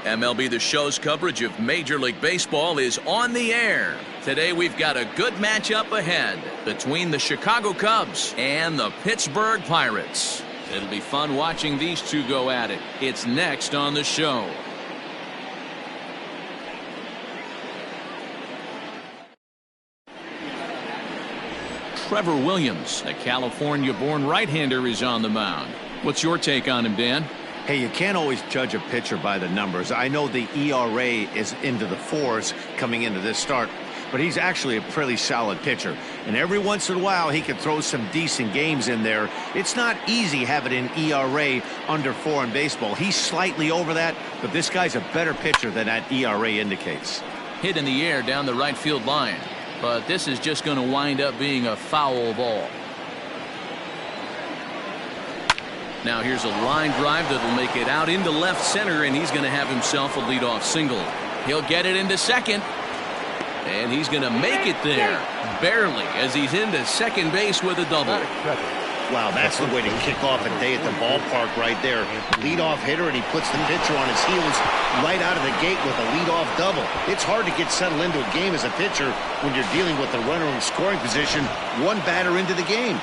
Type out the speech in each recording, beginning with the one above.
MLB The Show's coverage of Major League Baseball is on the air. Today we've got a good matchup ahead between the Chicago Cubs and the Pittsburgh Pirates. It'll be fun watching these two go at it. It's next on the show. Trevor Williams, a California-born right-hander, is on the mound. What's your take on him, Dan? Hey, you can't always judge a pitcher by the numbers. I know the ERA is into the 4s coming into this start, but he's actually a pretty solid pitcher. And every once in a while, he can throw some decent games in there. It's not easy having an ERA under 4 in baseball. He's slightly over that, but this guy's a better pitcher than that ERA indicates. Hit in the air down the right field line, but this is just going to wind up being a foul ball. Now here's a line drive that'll make it out into left center, and he's going to have himself a leadoff single. He'll get it into second, and he's going to make it there, barely, as he's into second base with a double. Wow, that's the way to kick off a day at the ballpark right there. Leadoff hitter, and he puts the pitcher on his heels right out of the gate with a leadoff double. It's hard to get settled into a game as a pitcher when you're dealing with the runner in scoring position one batter into the game.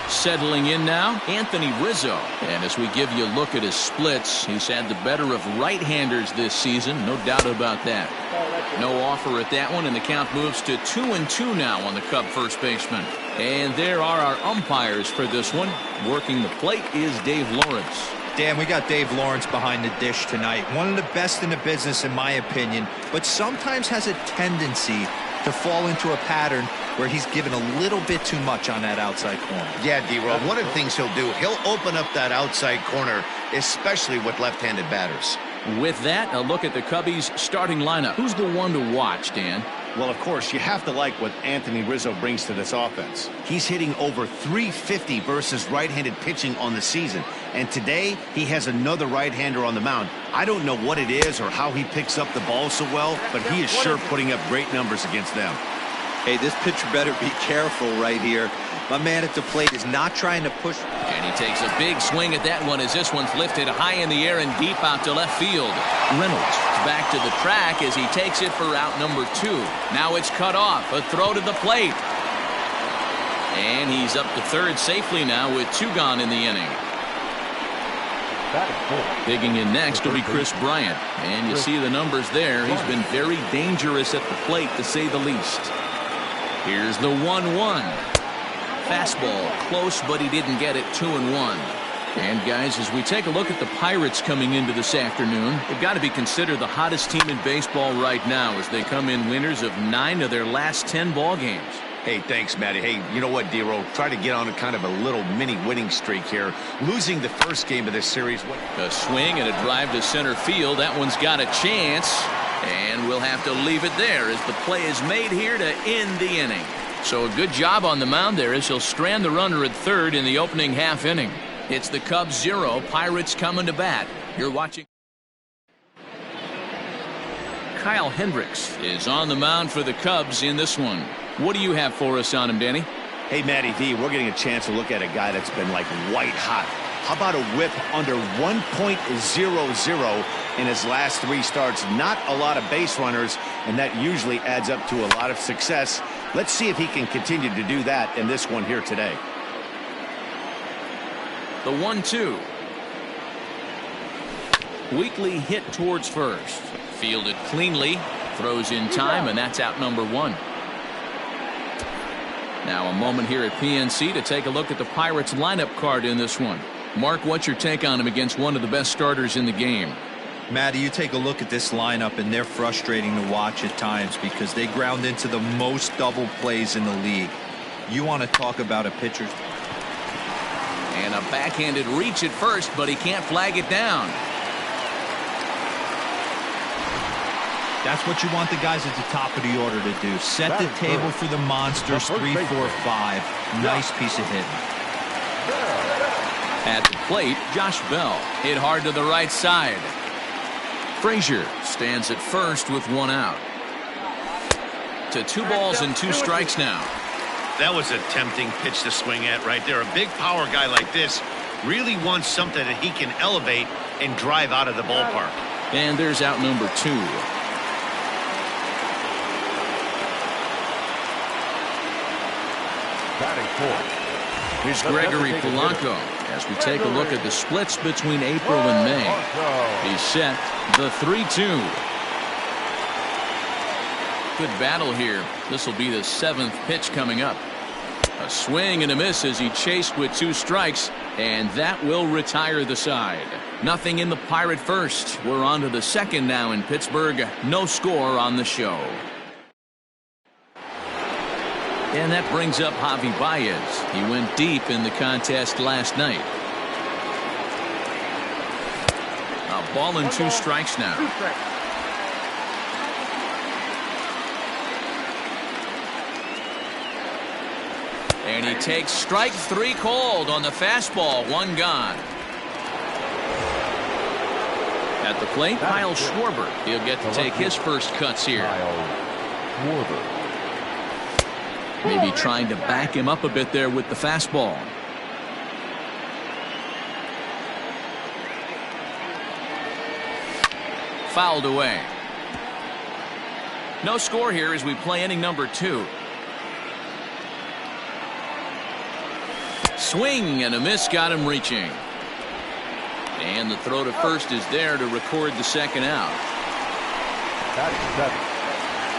Settling in now, Anthony Rizzo. And as we give you a look at his splits, he's had the better of right-handers this season, no doubt about that. No offer at that one, and the count moves to 2-2 now on the Cub first baseman. And there are our umpires for this one. Working the plate is Dave Lawrence. Dan, we got Dave Lawrence behind the dish tonight. One of the best in the business, in my opinion, but sometimes has a tendency to fall into a pattern where he's given a little bit too much on that outside corner. Yeah, D-Rob, one of the things he'll do, he'll open up that outside corner, especially with left-handed batters. With that, a look at the Cubbies' starting lineup. Who's the one to watch, Dan? Well, of course, you have to like what Anthony Rizzo brings to this offense. He's hitting over .350 versus right-handed pitching on the season. And today, he has another right-hander on the mound. I don't know what it is or how he picks up the ball so well, but he is sure putting up great numbers against them. Hey, this pitcher better be careful right here. My man at the plate is not trying to push. And he takes a big swing at that one as this one's lifted high in the air and deep out to left field. Reynolds back to the track as he takes it for out number 2. Now it's cut off. A throw to the plate. And he's up to third safely now with 2 gone in the inning. Digging in next will be Chris Bryant. And you see the numbers there. He's been very dangerous at the plate, to say the least. Here's the 1-1. Fastball close, but he didn't get it. 2-1. And guys, as we take a look at the Pirates coming into this afternoon, they've got to be considered the hottest team in baseball right now as they come in winners of 9 of their last 10 ball games. Hey, thanks, Matty. Hey, you know what, D-Row? Try to get on a kind of a little mini winning streak here. Losing the first game of this series. A swing and a drive to center field. That one's got a chance. And we'll have to leave it there as the play is made here to end the inning. So a good job on the mound there as he'll strand the runner at third in the opening half inning. It's the Cubs 0, Pirates coming to bat. You're watching. Kyle Hendricks is on the mound for the Cubs in this one. What do you have for us on him, Danny? Hey, Matty V, we're getting a chance to look at a guy that's been like white hot. How about a whip under 1.00 in his last 3 starts? Not a lot of base runners, and that usually adds up to a lot of success. Let's see if he can continue to do that in this one here today. The 1-2. Weekly hit towards first. Fielded cleanly. Throws in time, and that's out number 1. Now a moment here at PNC to take a look at the Pirates lineup card in this one. Mark, what's your take on him against one of the best starters in the game? Matty, you take a look at this lineup, and they're frustrating to watch at times because they ground into the most double plays in the league. You want to talk about a pitcher. And a backhanded reach at first, but he can't flag it down. That's what you want the guys at the top of the order to do. Set the table for the monsters. 3, 4, 5. Nice piece of hitting. At the plate, Josh Bell hit hard to the right side. Frazier stands at first with 1 out. To 2 balls and 2 strikes now. That was a tempting pitch to swing at right there. A big power guy like this really wants something that he can elevate and drive out of the ballpark. And there's out number 2. Batting fourth. Here's Gregory Polanco as we take a look at the splits between April and May. He's set the 3-2. Good battle here. This will be the 7th pitch coming up. A swing and a miss as he chased with 2 strikes, and that will retire the side. Nothing in the Pirate first. We're on to the 2nd now in Pittsburgh. No score on the show. And that brings up Javi Baez. He went deep in the contest last night. A ball and 2 strikes now. And he takes strike 3 called on the fastball. 1 gone. At the plate, Kyle Schwarber. He'll get to take his first cuts here. Maybe trying to back him up a bit there with the fastball. Fouled away. No score here as we play inning number 2. Swing and a miss got him reaching. And the throw to first is there to record the 2nd out. That's 7.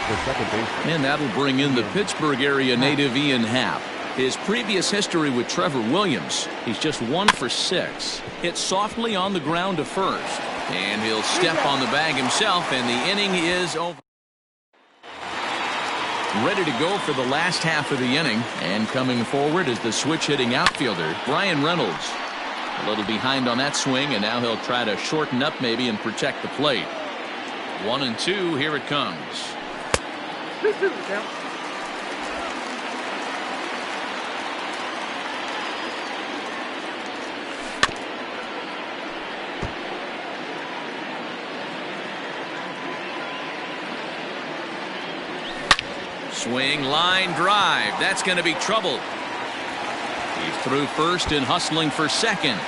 The second baseman. And that'll bring in the Pittsburgh area native Ian Happ. His previous history with Trevor Williams, he's just 1 for 6. Hit softly on the ground to first. And he'll step on the bag himself, and the inning is over. Ready to go for the last half of the inning, and coming forward is the switch-hitting outfielder, Bryan Reynolds. A little behind on that swing, and now he'll try to shorten up maybe and protect the plate. 1-2, here it comes. Swing, line drive. That's going to be trouble. He's through first and hustling for second.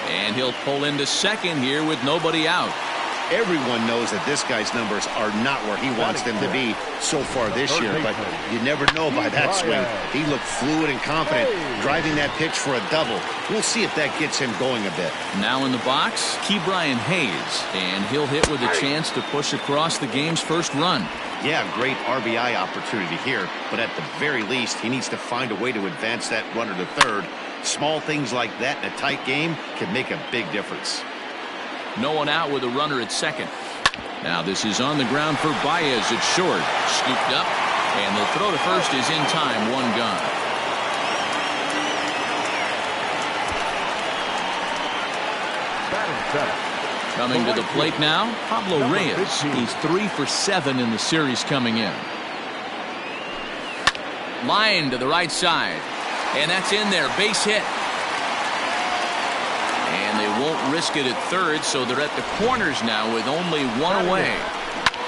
And he'll pull into second here with nobody out. Everyone knows that this guy's numbers are not where he wants them to be so far this year, but you never know by that swing. He looked fluid and confident, driving that pitch for a double. We'll see if that gets him going a bit. Now in the box, Ke'Bryan Hayes, and he'll hit with a chance to push across the game's first run. Yeah, great RBI opportunity here, but at the very least, he needs to find a way to advance that runner to third. Small things like that in a tight game can make a big difference. No one out with a runner at second. Now this is on the ground for Baez at short. Scooped up, and the throw to first is in time. 1 gone. Coming to the plate now, Pablo Reyes. He's 3 for 7 in the series coming in. Line to the right side, and that's in there. Base hit. And they won't risk it at third, so they're at the corners now with only 1 away.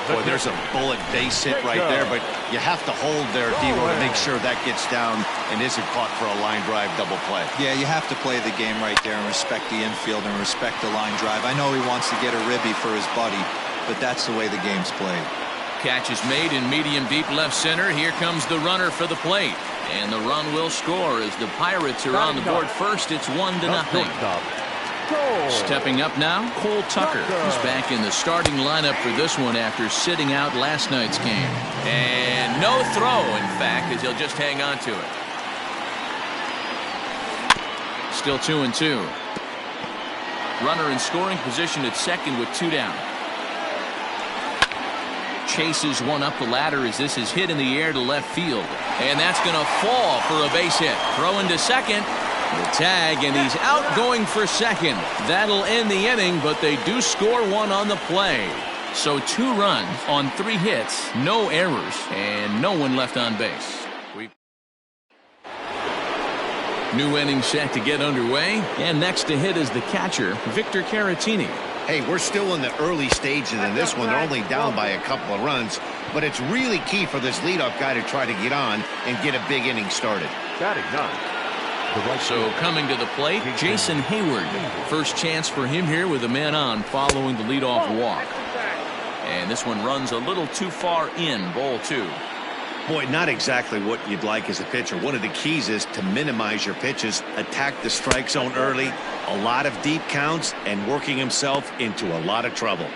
Boy, there's a bullet base hit right there, but you have to hold there, D-Row, to make sure that gets down and isn't caught for a line drive double play. Yeah, you have to play the game right there and respect the infield and respect the line drive. I know he wants to get a ribby for his buddy, but that's the way the game's played. Catch is made in medium deep left center. Here comes the runner for the plate. And the run will score as the Pirates are on the board first. It's 1-0. Stepping up now, Cole Tucker. He's back in the starting lineup for this one after sitting out last night's game. And no throw, in fact, as he'll just hang on to it. Still 2-2. Runner in scoring position at second with 2 down. Chases one up the ladder as this is hit in the air to left field. And that's going to fall for a base hit. Throw into second. The tag, and he's out going for second. That'll end the inning, but they do score 1 on the play. So 2 runs on 3 hits, no errors, and no one left on base. New inning set to get underway, and next to hit is the catcher, Victor Caratini. Hey, we're still in the early stages in this one. They're only down by a couple of runs, but it's really key for this leadoff guy to try to get on and get a big inning started. Batting 9. So coming to the plate, Jason Hayward. First chance for him here with a man on following the leadoff walk. And this one runs a little too far in, ball 2. Boy, not exactly what you'd like as a pitcher. One of the keys is to minimize your pitches, attack the strike zone early, a lot of deep counts, and working himself into a lot of trouble.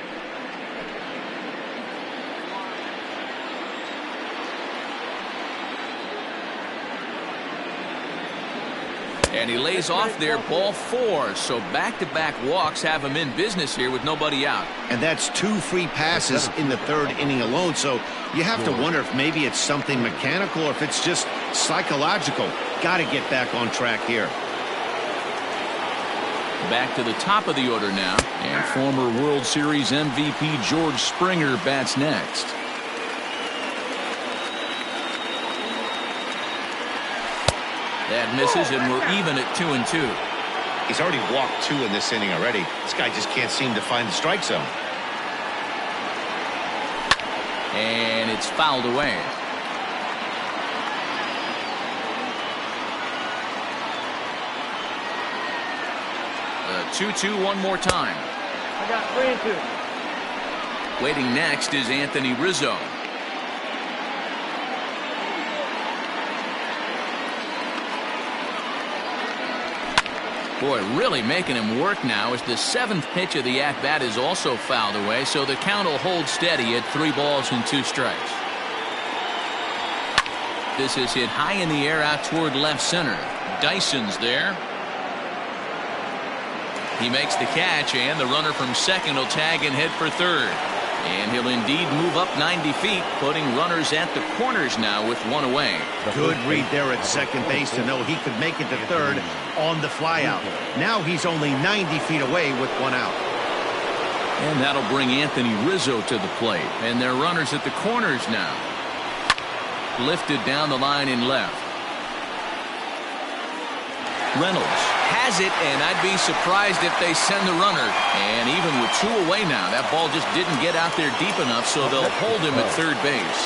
And he lays off there, ball 4. So back-to-back walks have him in business here with nobody out. And that's 2 free passes in the 3rd inning alone. So you have to wonder if maybe it's something mechanical or if it's just psychological. Got to get back on track here. Back to the top of the order now. And former World Series MVP George Springer bats next. That misses, and we're even at 2-2. He's already walked 2 in this inning already. This guy just can't seem to find the strike zone. And it's fouled away. The 2-2 one more time. I got 3-2. Waiting next is Anthony Rizzo. Boy, really making him work now as the 7th pitch of the at-bat is also fouled away, so the count will hold steady at 3 balls and 2 strikes. This is hit high in the air out toward left center. Dyson's there. He makes the catch, and the runner from second will tag and head for third. And he'll indeed move up 90 feet, putting runners at the corners now with 1 away. Good read there at second base to know he could make it to third on the flyout. Now he's only 90 feet away with 1 out. And that'll bring Anthony Rizzo to the plate. And they're runners at the corners now. Lifted down the line in left. Reynolds has it, and I'd be surprised if they send the runner. And even with 2 away now, that ball just didn't get out there deep enough, so they'll hold him at third base.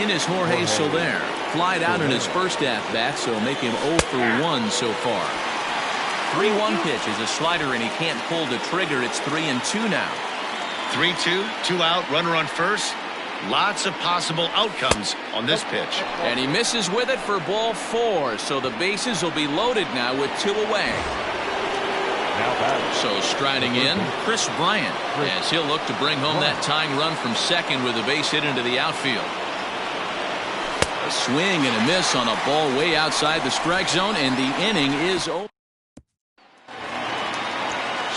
In is Jorge Soler. Flied out in his first at-bat, so make him 0 for 1 so far. 3-1 pitch is a slider, and he can't pull the trigger. It's 3-2 now. 3-2, 2 out, runner on first. Lots of possible outcomes on this pitch. And he misses with it for ball 4, so the bases will be loaded now with 2 away. So striding in, Chris Bryant, as he'll look to bring home that tying run from second with a base hit into the outfield. A swing and a miss on a ball way outside the strike zone, and the inning is over.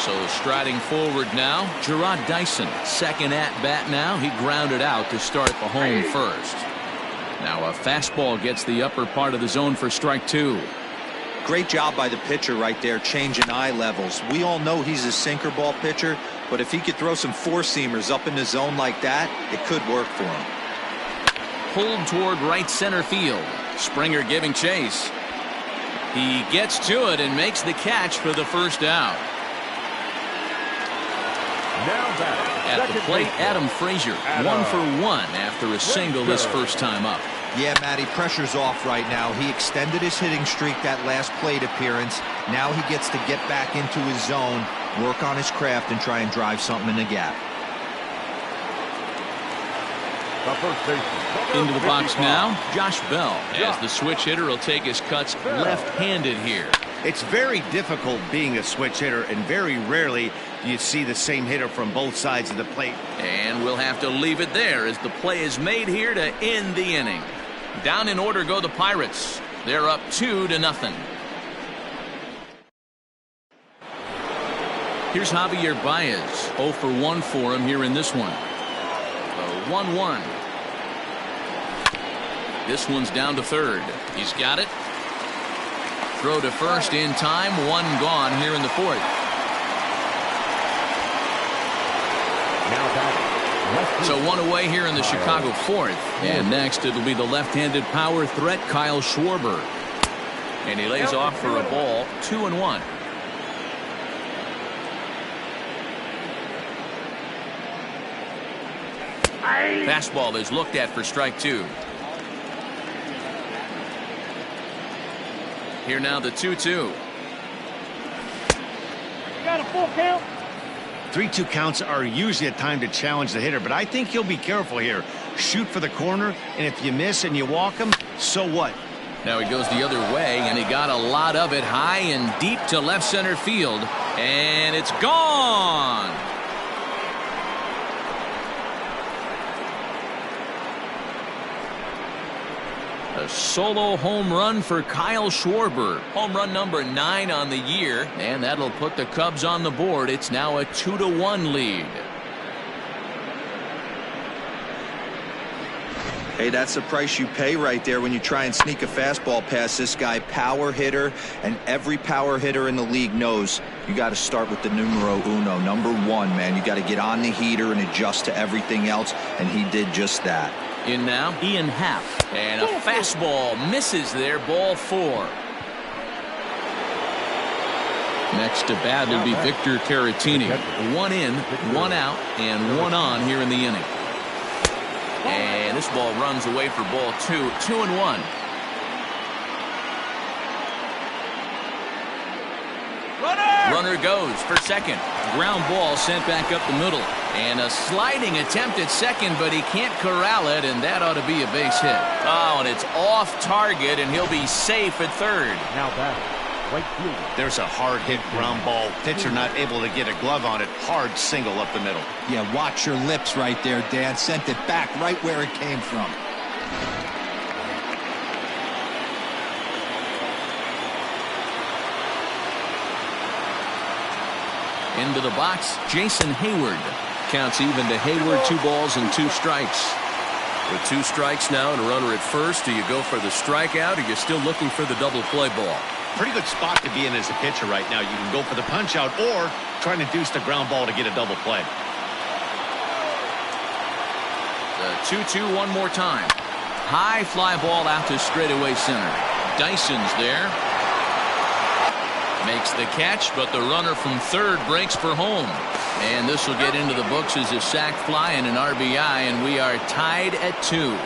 So striding forward now, Jarrod Dyson. Second at bat now. He grounded out to start the home first. Now a fastball gets the upper part of the zone for strike 2. Great job by the pitcher right there, changing eye levels. We all know he's a sinker ball pitcher, but if he could throw some 4-seamers up in the zone like that, it could work for him. Pulled toward right center field. Springer giving chase. He gets to it and makes the catch for the first out. At the plate, Adam Frazier, 1 for 1 after a single his first time up. Yeah, Matty, pressure's off right now. He extended his hitting streak that last plate appearance. Now he gets to get back into his zone, work on his craft, and try and drive something in the gap. Into the box now, Josh Bell, as the switch hitter will take his cuts left-handed here. It's very difficult being a switch hitter, and very rarely you see the same hitter from both sides of the plate. And we'll have to leave it there as the play is made here to end the inning. Down in order go the Pirates. They're up 2-0. Here's Javier Baez. 0 for 1 for him here in this one. The 1-1. This one's down to third. He's got it. Throw to first in time. 1 gone here in the 4th. So 1 away here in the Chicago 4th. And next it'll be the left-handed power threat Kyle Schwarber. And he lays off for a ball. 2-1. Fastball is looked at for strike 2. Here now the 2-2. You got a full count? 3-2 counts are usually a time to challenge the hitter, but I think he'll be careful here. Shoot for the corner, and if you miss and you walk him, so what? Now he goes the other way, and he got a lot of it high and deep to left center field, and it's gone. A solo home run for Kyle Schwarber. Home run number 9 on the year, and that'll put the Cubs on the board. It's now a 2-1 lead. Hey, that's the price you pay right there when you try and sneak a fastball past this guy. Power hitter, and every power hitter in the league knows you got to start with the numero uno, number 1, man. You got to get on the heater and adjust to everything else, and he did just that. In now, Ian Happ. And a fastball misses there, ball 4. Next to bat will be Victor Caratini. 1 in, 1 out, and 1 on here in the inning. And this ball runs away for ball 2. 2-1. Runner goes for second. Ground ball sent back up the middle. And a sliding attempt at second, but he can't corral it, and that ought to be a base hit. Oh, and it's off target, and he'll be safe at third. Now back. Right field. There's a hard hit ground ball. Pitcher not able to get a glove on it. Hard single up the middle. Yeah, watch your lips right there, Dan. Sent it back right where it came from. Into the box, Jason Hayward. Counts even to Hayward, 2 balls and 2 strikes. With 2 strikes now and a runner at first, do you go for the strikeout, or are you still looking for the double play ball? Pretty good spot to be in as a pitcher right now. You can go for the punch out or try to deuce the ground ball to get a double play. The 2-2 one more time. High fly ball out to straightaway center. Dyson's there. Makes the catch, but the runner from third breaks for home. And this will get into the books as a sac fly and an RBI, and we are tied at 2.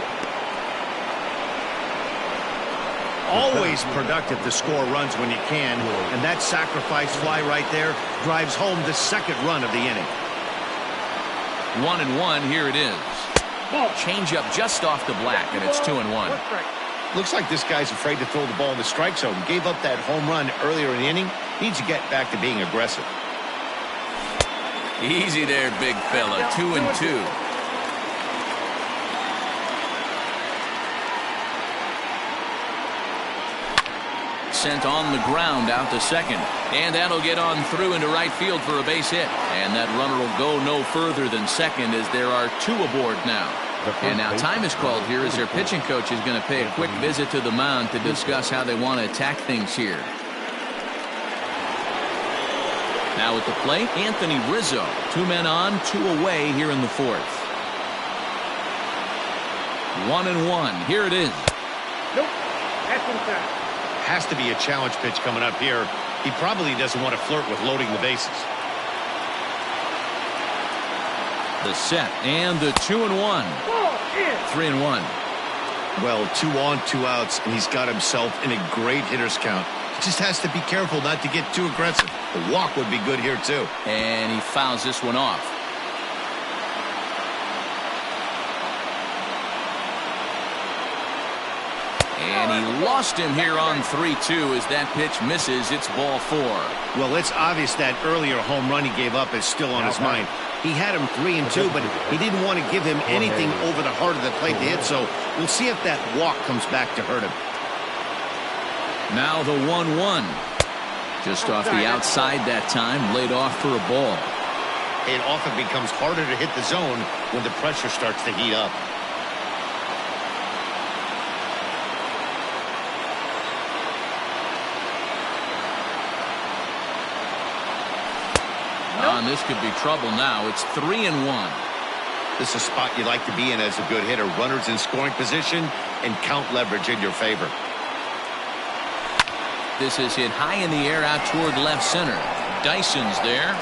Always productive to score runs when you can, and that sacrifice fly right there drives home the second run of the inning. 1-1, here it is. Change up just off the black, and it's 2-1. Looks like this guy's afraid to throw the ball in the strike zone. Gave up that home run earlier in the inning. Needs to get back to being aggressive. Easy there, big fella. 2-2. Sent on the ground out to second, and that'll get on through into right field for a base hit, and that runner will go no further than second as there are 2 aboard now. And now time is called here as their pitching coach is going to pay a quick visit to the mound to discuss how they want to attack things here. Now at the plate, Anthony Rizzo. 2 men on, 2 away here in the 4th. 1-1. Here it is. Nope. That's inside. Has to be a challenge pitch coming up here. He probably doesn't want to flirt with loading the bases. The set and the 2-1. 3-1. Well, 2 on, 2 outs, and he's got himself in a great hitter's count. He just has to be careful not to get too aggressive. The walk would be good here, too. And he fouls this one off. And he lost him here on 3-2 as that pitch misses. It's ball 4. Well, it's obvious that earlier home run he gave up is still on his mind. He had him 3-2, but he didn't want to give him anything over the heart of the plate to hit, so we'll see if that walk comes back to hurt him. Now the 1-1. Just off the outside that time, laid off for a ball. It often becomes harder to hit the zone when the pressure starts to heat up. And this could be trouble now. It's 3-1. This is a spot you like to be in as a good hitter. Runners in scoring position and count leverage in your favor. This is hit high in the air out toward left center. Dyson's there.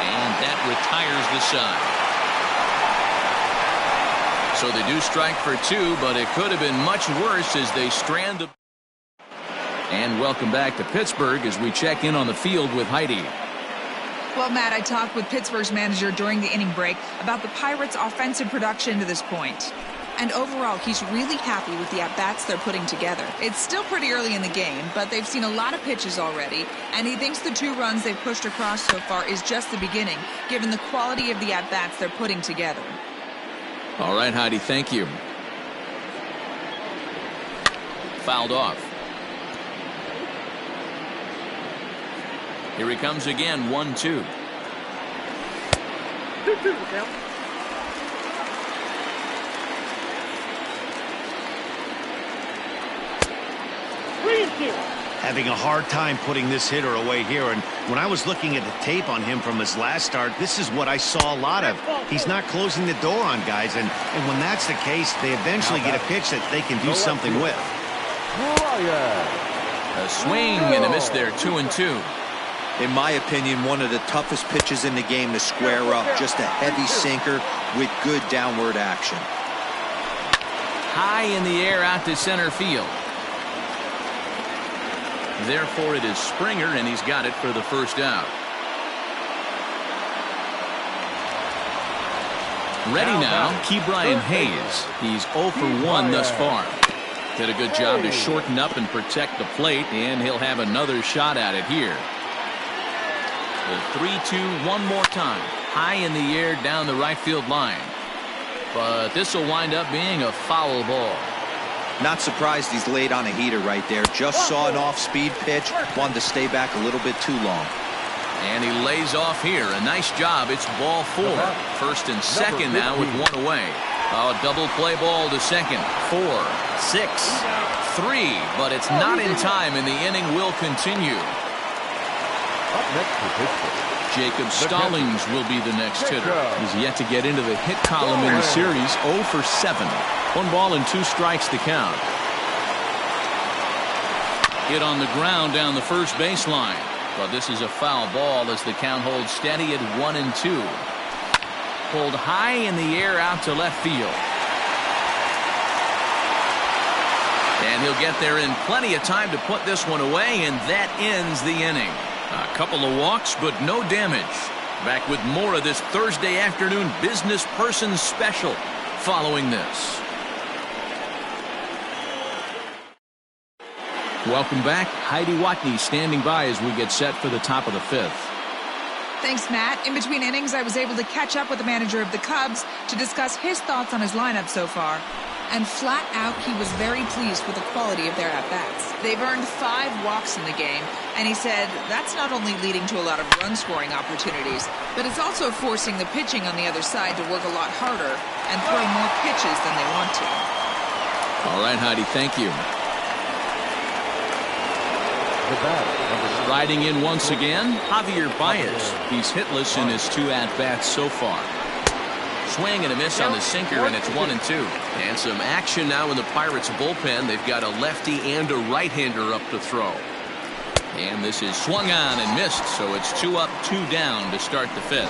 And that retires the side. So they do strike for 2, but it could have been much worse as they strand the... And welcome back to Pittsburgh as we check in on the field with Heidi. Well, Matt, I talked with Pittsburgh's manager during the inning break about the Pirates' offensive production to this point. And overall, he's really happy with the at-bats they're putting together. It's still pretty early in the game, but they've seen a lot of pitches already, and he thinks the 2 runs they've pushed across so far is just the beginning, given the quality of the at-bats they're putting together. All right, Heidi, thank you. Fouled off. Here he comes again, 1-2. 2-2 count. Having a hard time putting this hitter away here, and when I was looking at the tape on him from his last start, this is what I saw a lot of. He's not closing the door on guys, and when that's the case, they eventually get a pitch that they can do something with. A swing and a miss there, 2-2. In my opinion, one of the toughest pitches in the game to square up. Just a heavy sinker with good downward action. High in the air out to center field. Therefore, it is Springer, and he's got it for the first out. Ready now, Ke'Bryan Hayes. He's 0 for 1 thus far. Did a good job to shorten up and protect the plate, and he'll have another shot at it here. The 3-2 one more time. High in the air down the right field line. But this will wind up being a foul ball. Not surprised he's laid on a heater right there. Just saw an off-speed pitch. Wanted to stay back a little bit too long. And he lays off here. A nice job. It's ball 4. First and second now with 1 away. A double play ball to second. 4, 6, 3. But it's not in time, and the inning will continue. Up next to Pittsburgh, Jacob Stallings will be the next hitter. He's yet to get into the hit column in the series. 0 for 7. 1 ball and 2 strikes to count. Hit on the ground down the first baseline. But this is a foul ball as the count holds steady at 1-2. Pulled high in the air out to left field. And he'll get there in plenty of time to put this one away, and that ends the inning. A couple of walks, but no damage. Back with more of this Thursday afternoon business person special following this. Welcome back. Heidi Watney standing by as we get set for the top of the 5th. Thanks, Matt. In between innings, I was able to catch up with the manager of the Cubs to discuss his thoughts on his lineup so far. And flat out, he was very pleased with the quality of their at-bats. They've earned 5 walks in the game, and he said that's not only leading to a lot of run-scoring opportunities, but it's also forcing the pitching on the other side to work a lot harder and throw more pitches than they want to. All right, Heidi, thank you. Riding in once again, Javier Baez. He's hitless in his 2 at-bats so far. Swing and a miss on the sinker, and it's 1-2. And some action now in the Pirates bullpen. They've got a lefty and a right-hander up to throw. And this is swung on and missed, so it's 2 up, 2 down to start the 5th.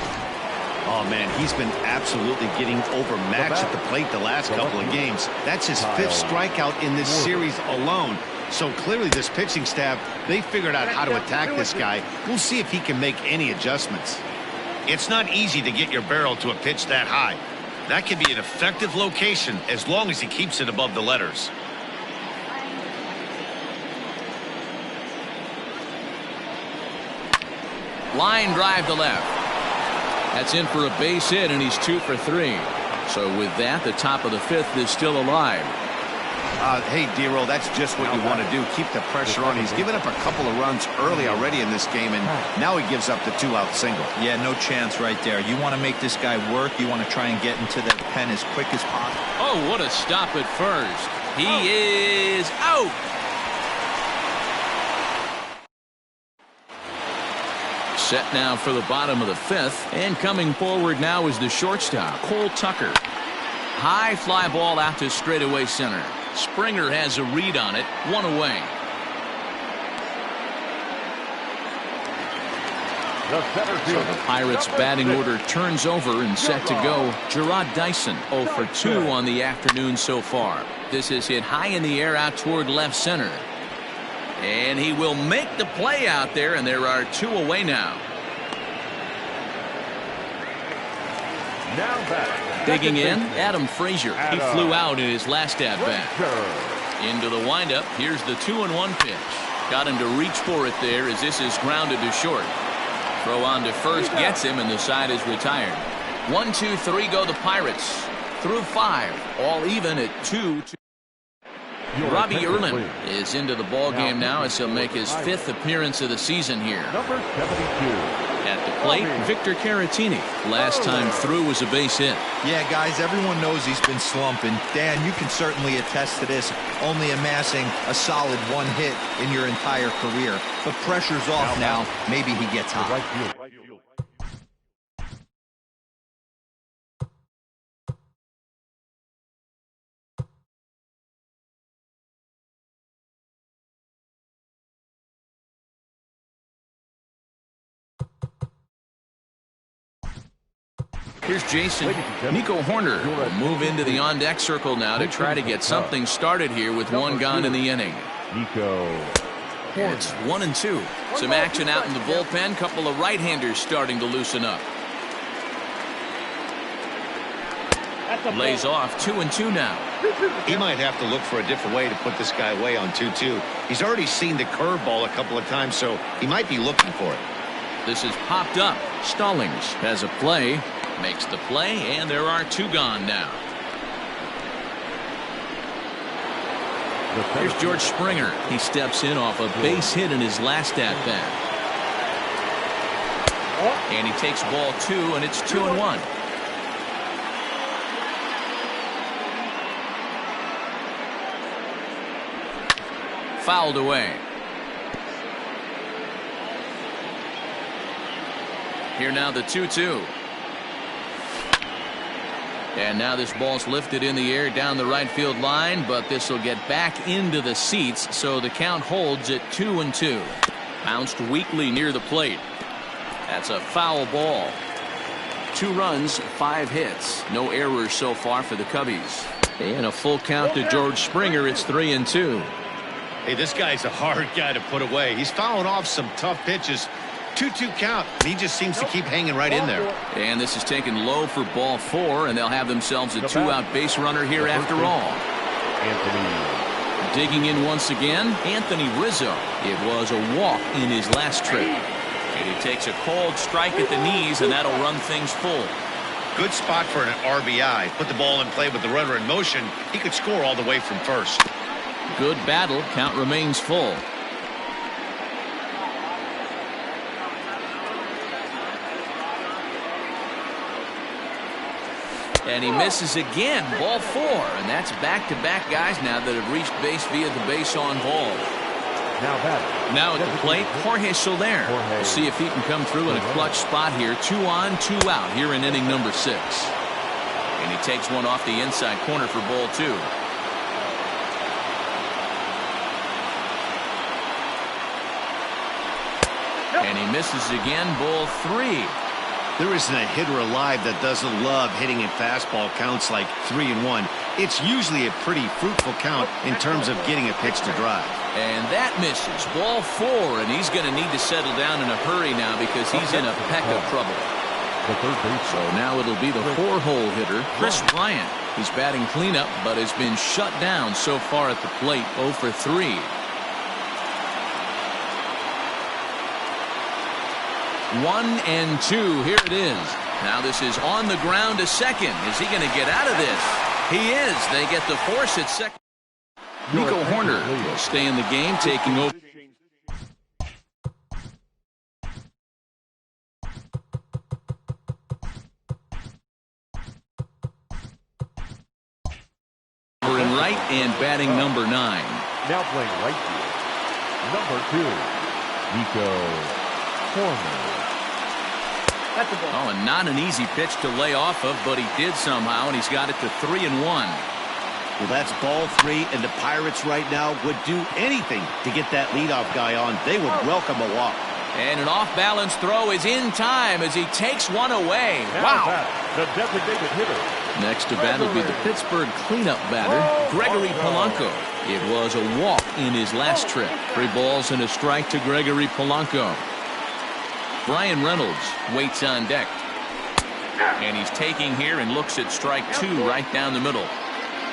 Oh, man, he's been absolutely getting overmatched at the plate the last couple of games. That's his 5th strikeout in this series alone. So clearly this pitching staff, they figured out how to attack this guy. We'll see if he can make any adjustments. It's not easy to get your barrel to a pitch that high. That can be an effective location as long as he keeps it above the letters. Line drive to left. That's in for a base hit, and he's 2 for 3. So with that, the top of the 5th is still alive. Hey, Dero, that's just what you want to do. Keep the pressure on. He's given up a couple of runs early already in this game, and now he gives up the 2-out single. Yeah, no chance right there. You want to make this guy work. You want to try and get into the pen as quick as possible. Oh, what a stop at first. He is out. Set now for the bottom of the 5th, and coming forward now is the shortstop, Cole Tucker. High fly ball out to straightaway center. Springer has a read on it, 1 away. So the Pirates batting order turns over and set to go. Jarrod Dyson 0 for 2 on the afternoon so far. This is hit high in the air out toward left center. And he will make the play out there, and there are 2 away now. Now back. Digging in, Adam Frazier. He flew out in his last at-bat. Frazier. Into the windup. Here's the 2-1 pitch. Got him to reach for it there as this is grounded to short. Throw on to first gets him, and the side is retired. 1, 2, 3 go the Pirates. Through 5. All even at 2-2. Robbie Erlin is into the ball game now as he'll make his 5th appearance of the season here. Number 72. At the plate, Victor Caratini. Last time through was a base hit. Yeah, guys, everyone knows he's been slumping. Dan, you can certainly attest to this, only amassing a solid 1 hit in your entire career. But pressure's off now. Maybe he gets hot. Right field. Here's Jason. Nico Horner will move into the on-deck circle now to try to get something started here with 1 gone in the inning. Nico. It's 1-2. Some action out in the bullpen. Couple of right-handers starting to loosen up. Lays off 2-2 now. He might have to look for a different way to put this guy away on 2-2. He's already seen the curveball a couple of times, so he might be looking for it. This is popped up. Stallings has a play. Makes the play, and there are 2 gone now. Here's George Springer. He steps in off a base hit in his last at-bat. And he takes ball 2, and it's 2-1. Fouled away. Here now the 2-2. And now this ball's lifted in the air down the right field line, but this will get back into the seats, so the count holds at 2-2. Bounced weakly near the plate. That's a foul ball. 2 runs, 5 hits. No errors so far for the Cubbies. And a full count to George Springer. It's 3-2. Hey, this guy's a hard guy to put away. He's fouling off some tough pitches. 2-2 count. He just seems to keep hanging right in there. And this is taken low for ball 4, and they'll have themselves a 2-out base runner here after all. Anthony. Digging in once again, Anthony Rizzo. It was a walk in his last trip. And he takes a cold strike at the knees, and that'll run things full. Good spot for an RBI. Put the ball in play with the runner in motion. He could score all the way from first. Good battle. Count remains full. And he misses again. Ball 4. And that's back-to-back guys now that have reached base via the base on ball. Now at the plate, Jorge Soler. We'll see if he can come through in a clutch spot here. 2 on, 2 out here in inning number 6. And he takes one off the inside corner for ball 2. And he misses again. Ball 3. There isn't a hitter alive that doesn't love hitting at fastball counts like 3-1. It's usually a pretty fruitful count in terms of getting a pitch to drive. And that misses. Ball 4, and he's going to need to settle down in a hurry now because he's in a peck of trouble. So now it'll be the 4-hole hitter, Chris Bryant. He's batting cleanup, but has been shut down so far at the plate, 0 for 3. One and 2. Here it is. Now this is on the ground to second. Is he going to get out of this? He is. They get the force at second. Nico Horner will stay in the game, taking over. In right and batting number 9. Now playing right field, number 2, Nico Horner. Oh, and not an easy pitch to lay off of, but he did somehow, and he's got it to 3-1. Well, that's ball 3, and the Pirates right now would do anything to get that leadoff guy on. They would welcome a walk. And an off-balance throw is in time as he takes one away. Wow. The designated hitter. Next to bat will be the Pittsburgh cleanup batter, Gregory Polanco. It was a walk in his last trip. 3 balls and a strike to Gregory Polanco. Bryan Reynolds waits on deck. And he's taking here and looks at strike 2 right down the middle.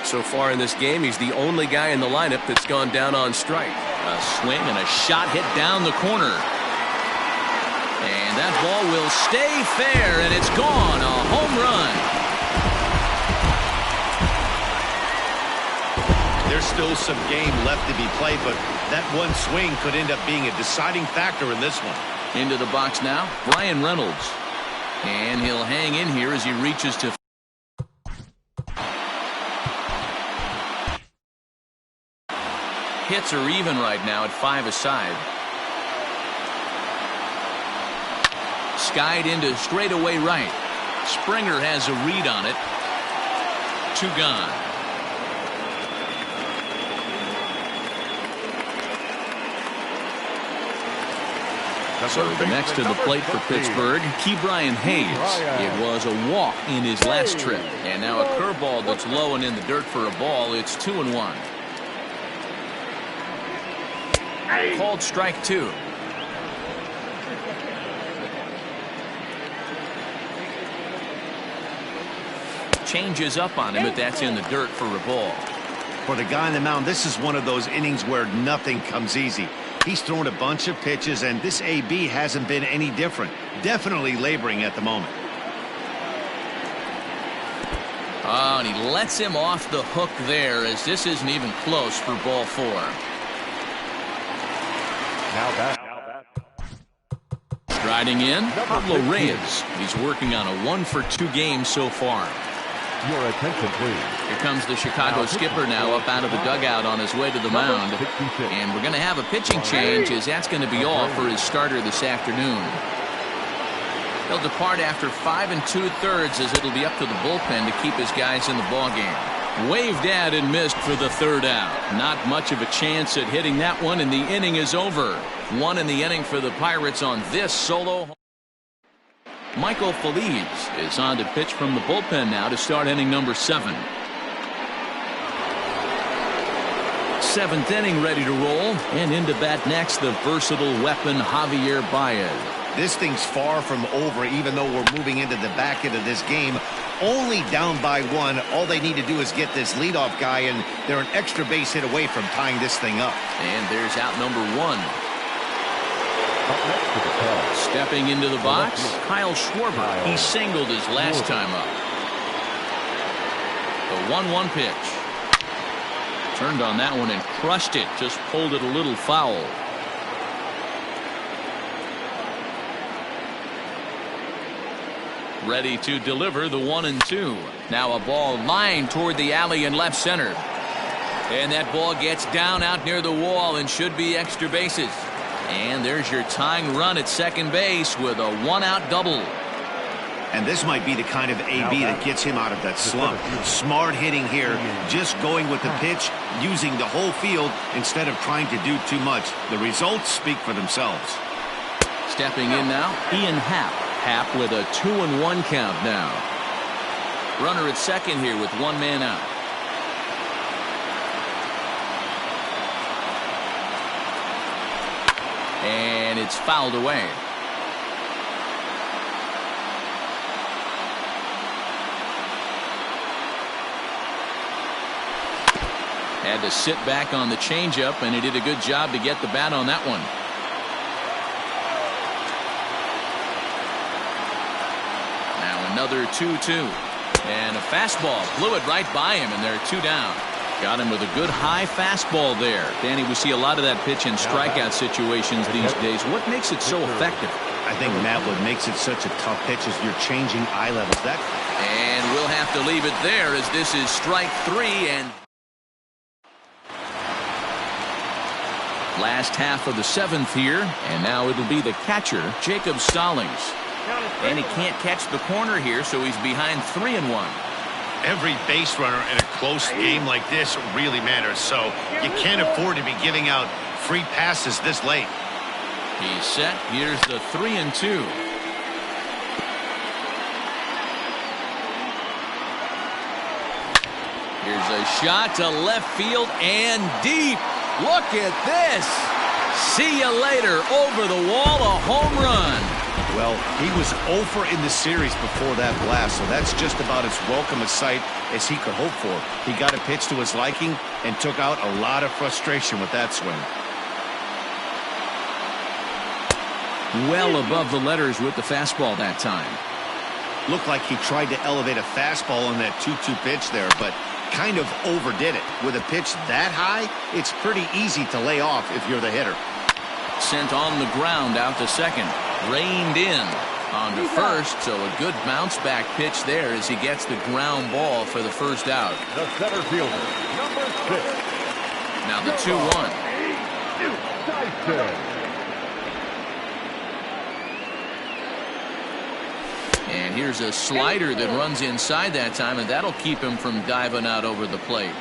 So far in this game, he's the only guy in the lineup that's gone down on strike. A swing and a shot hit down the corner. And that ball will stay fair, and it's gone. A home run. There's still some game left to be played, but that one swing could end up being a deciding factor in this one. Into the box now, Bryan Reynolds. And he'll hang in here as he reaches to... Hits are even right now at 5 aside. Skied into straightaway right. Springer has a read on it. 2 gone. So the next to the plate for Pittsburgh, Ke'Bryan Hayes. It was a walk in his last trip. And now a curveball that's low and in the dirt for a ball. It's 2-1. Called strike 2. Changes up on him, but that's in the dirt for a ball. For the guy on the mound, this is one of those innings where nothing comes easy. He's thrown a bunch of pitches, and this AB hasn't been any different. Definitely laboring at the moment. Oh, and he lets him off the hook there, as this isn't even close for ball 4. Now back. Striding in, Pablo Reyes. He's working on a 1-for-2 game so far. Your attention, please. Here comes the Chicago skipper now up out of the dugout on his way to the mound. And we're going to have a pitching change, as that's going to be all for his starter this afternoon. He'll depart after 5 2/3, as it'll be up to the bullpen to keep his guys in the ballgame. Waved at and missed for the 3rd out. Not much of a chance at hitting that one, and the inning is over. 1 in the inning for the Pirates on this solo. Michael Feliz is on to pitch from the bullpen now to start inning number 7. 7th inning ready to roll, and into bat next the versatile weapon Javier Baez. This thing's far from over, even though we're moving into the back end of this game. Only down by 1. All they need to do is get this leadoff guy, and they're an extra base hit away from tying this thing up. And there's out number 1. Stepping into the box, Kyle Schwarber. He singled his last time up. The 1-1 pitch. Turned on that one and crushed it. Just pulled it a little foul. Ready to deliver the 1-2. Now a ball lined toward the alley in left center. And that ball gets down out near the wall and should be extra bases. And there's your tying run at second base with a 1-out double. And this might be the kind of AB that gets him out of that slump. Smart hitting here, just going with the pitch, using the whole field instead of trying to do too much. The results speak for themselves. Stepping in now, Ian Happ. Happ with a 2-1 count now. Runner at second here with 1 man out. And it's fouled away. Had to sit back on the changeup, and he did a good job to get the bat on that one. Now another 2-2. And a fastball blew it right by him, and they're 2 down. Got him with a good high fastball there. Danny, we see a lot of that pitch in strikeout situations these days. What makes it so effective? I think, Matt, what makes it such a tough pitch is you're changing eye levels. And we'll have to leave it there, as this is strike 3. And last half of the 7th here, and now it'll be the catcher, Jacob Stallings. And he can't catch the corner here, so he's behind 3-1. Every base runner in a close game like this really matters, so you can't afford to be giving out free passes this late. He's set. Here's the 3-2. Here's a shot to left field and deep. Look at this. See you later. Over the wall, a home run. Well, he was 0 for in the series before that blast, so that's just about as welcome a sight as he could hope for. He got a pitch to his liking and took out a lot of frustration with that swing. Well above the letters with the fastball that time. Looked like he tried to elevate a fastball on that 2-2 pitch there, but kind of overdid it. With a pitch that high, it's pretty easy to lay off if you're the hitter. Sent on the ground out to second. Reined in on to first, so a good bounce back pitch there as he gets the ground ball for the first out. The center fielder, number 6. Now the 2-1. Dyson. And here's a slider that runs inside that time, and that'll keep him from diving out over the plate.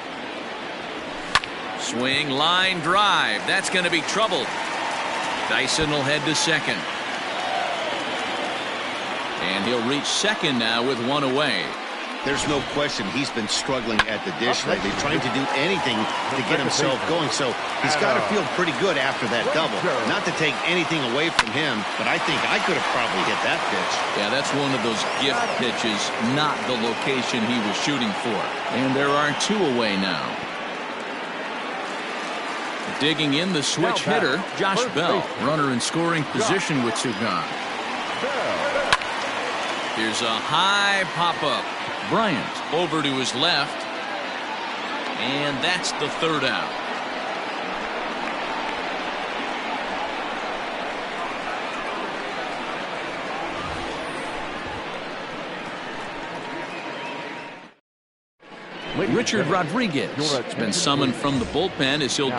Swing, line drive. That's going to be trouble. Dyson will head to second. And he'll reach second now with one away. There's no question he's been struggling at the dish lately, trying to do anything to get himself going. So he's got to feel pretty good after that double. Not to take anything away from him, but I think I could have probably hit that pitch. Yeah, that's one of those gift pitches, not the location he was shooting for. And there are two away now. Digging in the switch hitter, Josh Bell. Runner in scoring position with two gone. Here's a high pop-up. Bryant over to his left. And that's the third out. Richard Rodriguez has been summoned from the bullpen as he'll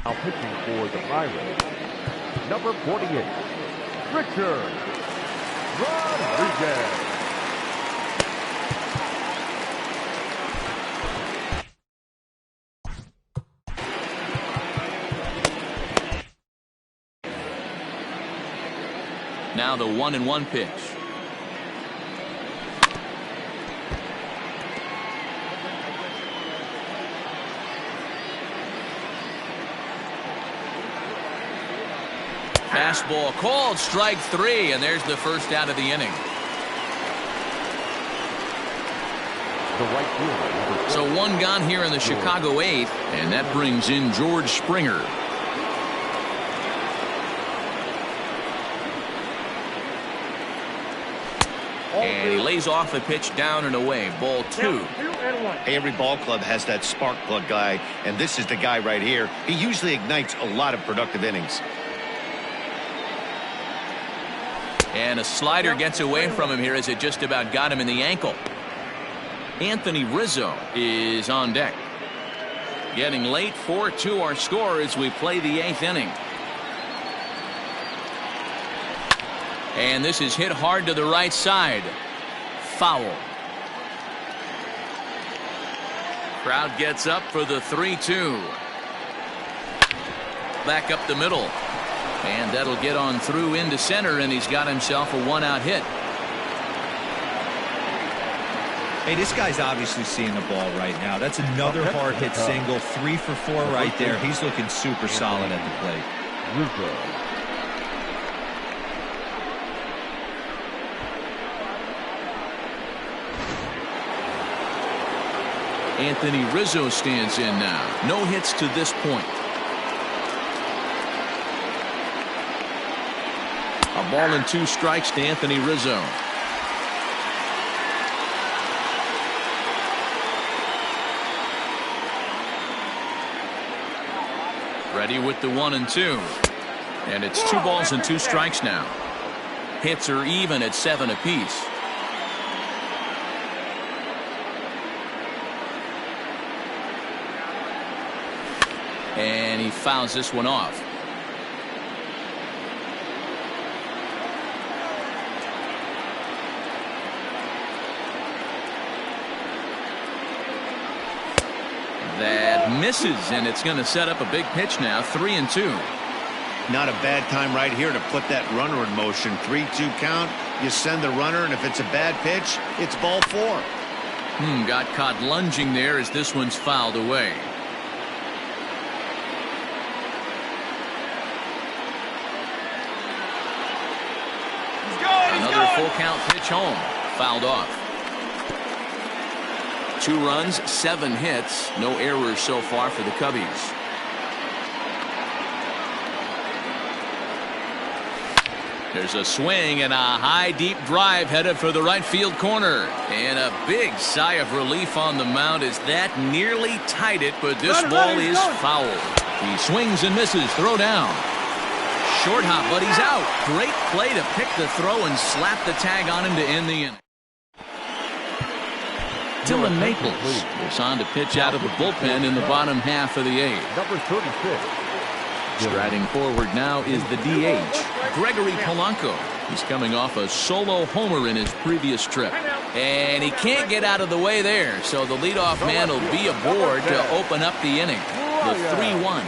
Now pitching for the Pirates, number 48, Richard Rodriguez. Now the 1-1 pitch. Fastball called, strike three, and there's the first out of the inning. The right fielder. So one gone here in the Chicago eighth, and that brings in George Springer. And he lays off a pitch down and away. Ball two. Hey, every ball club has that spark plug guy, and this is the guy right here. He usually ignites a lot of productive innings. And a slider gets away from him here as it just about got him in the ankle. Anthony Rizzo is on deck. Getting late, 4-2 our score as we play the eighth inning. And this is hit hard to the right side. Foul. Crowd gets up for the 3-2. Back up the middle. And that'll get on through into center, and he's got himself a one-out hit. Hey, this guy's obviously seeing the ball right now. That's another hard hit single. 3 for 4 right there. He's looking super solid at the plate. Anthony Rizzo stands in now. No hits to this point. A ball and 2 strikes to Anthony Rizzo. Ready with the 1-2. And it's 2 balls and 2 strikes now. Hits are even at 7 apiece. And he fouls this one off. That misses, and it's going to set up a big pitch now. 3-2. Not a bad time right here to put that runner in motion. 3-2 count. You send the runner, and if it's a bad pitch, it's ball 4. Got caught lunging there as this one's fouled away. Another full count pitch home. Fouled off. 2 runs, 7 hits. No errors so far for the Cubbies. There's a swing and a high deep drive headed for the right field corner. And a big sigh of relief on the mound as that nearly tied it, but this ball is foul. He swings and misses. Throw down. Short hop, but he's out. Great play to pick the throw and slap the tag on him to end the inning. Dylan Maples is on to pitch out of the bullpen in the bottom half of the 8th. Number 36. Striding forward now is the DH, Gregory Polanco. He's coming off a solo homer in his previous trip. And he can't get out of the way there, so the leadoff man will be aboard to open up the inning. The 3-1.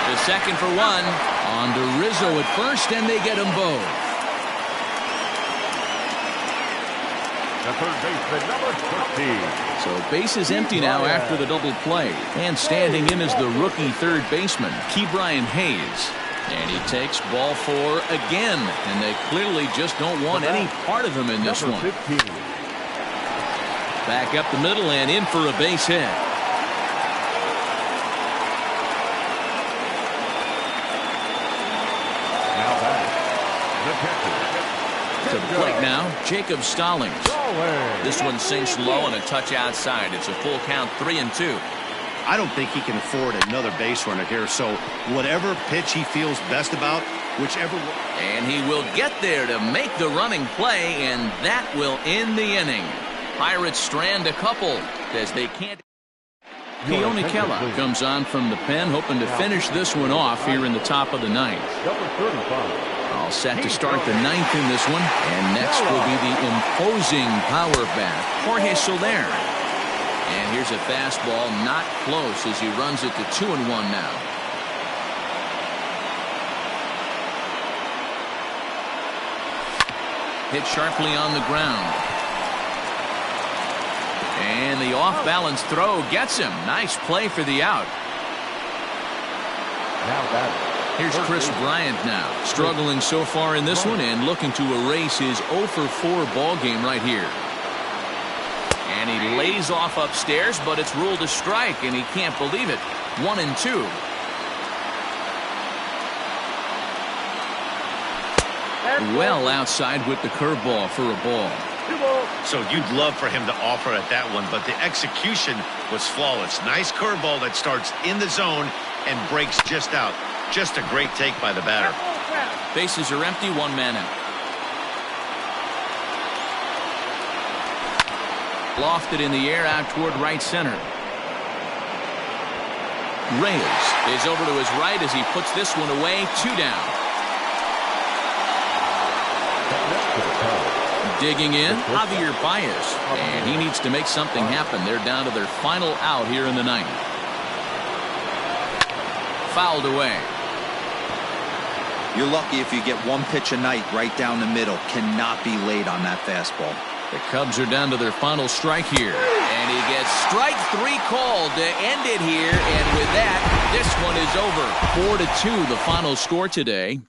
The second for 1. On to Rizzo at first, and they get them both. The third baseman, number 13. So base is empty now after the double play. And standing in is the rookie third baseman, Ke'Bryan Hayes. And he takes ball 4 again. And they clearly just don't want any part of him in this one. 15. Back up the middle and in for a base hit. Now back. The catcher. To the plate now, Jacob Stallings. This one sinks low and a touch outside. It's a full count, 3-2. I don't think he can afford another base runner here, so whatever pitch he feels best about, whichever one. And he will get there to make the running play, and that will end the inning. Pirates strand a couple as they can't. Keone Kela comes on from the pen, hoping to finish this one off here in the top of the 9th. Number 35. All set to start the 9th in this one. And next will be the imposing power bat, Jorge Soler. And here's a fastball not close as he runs it to 2-1 now. Hit sharply on the ground. And the off-balance throw gets him. Nice play for the out. Now back. Here's Chris Bryant now, struggling so far in this one and looking to erase his 0-for-4 ball game right here. And he lays off upstairs, but it's ruled a strike, and he can't believe it. 1-2. Well outside with the curveball for a ball. So you'd love for him to offer at that one, but the execution was flawless. Nice curveball that starts in the zone and breaks just out. Just a great take by the batter. Bases are empty, 1 man out. Lofted in the air out toward right center. Reyes is over to his right as he puts this one away. 2 down. Digging in, Javier Baez. And he needs to make something happen. They're down to their final out here in the 9th. Fouled away. You're lucky if you get 1 pitch a night right down the middle. Cannot be late on that fastball. The Cubs are down to their final strike here. And he gets strike 3 called to end it here. And with that, this one is over. 4-2 the final score today.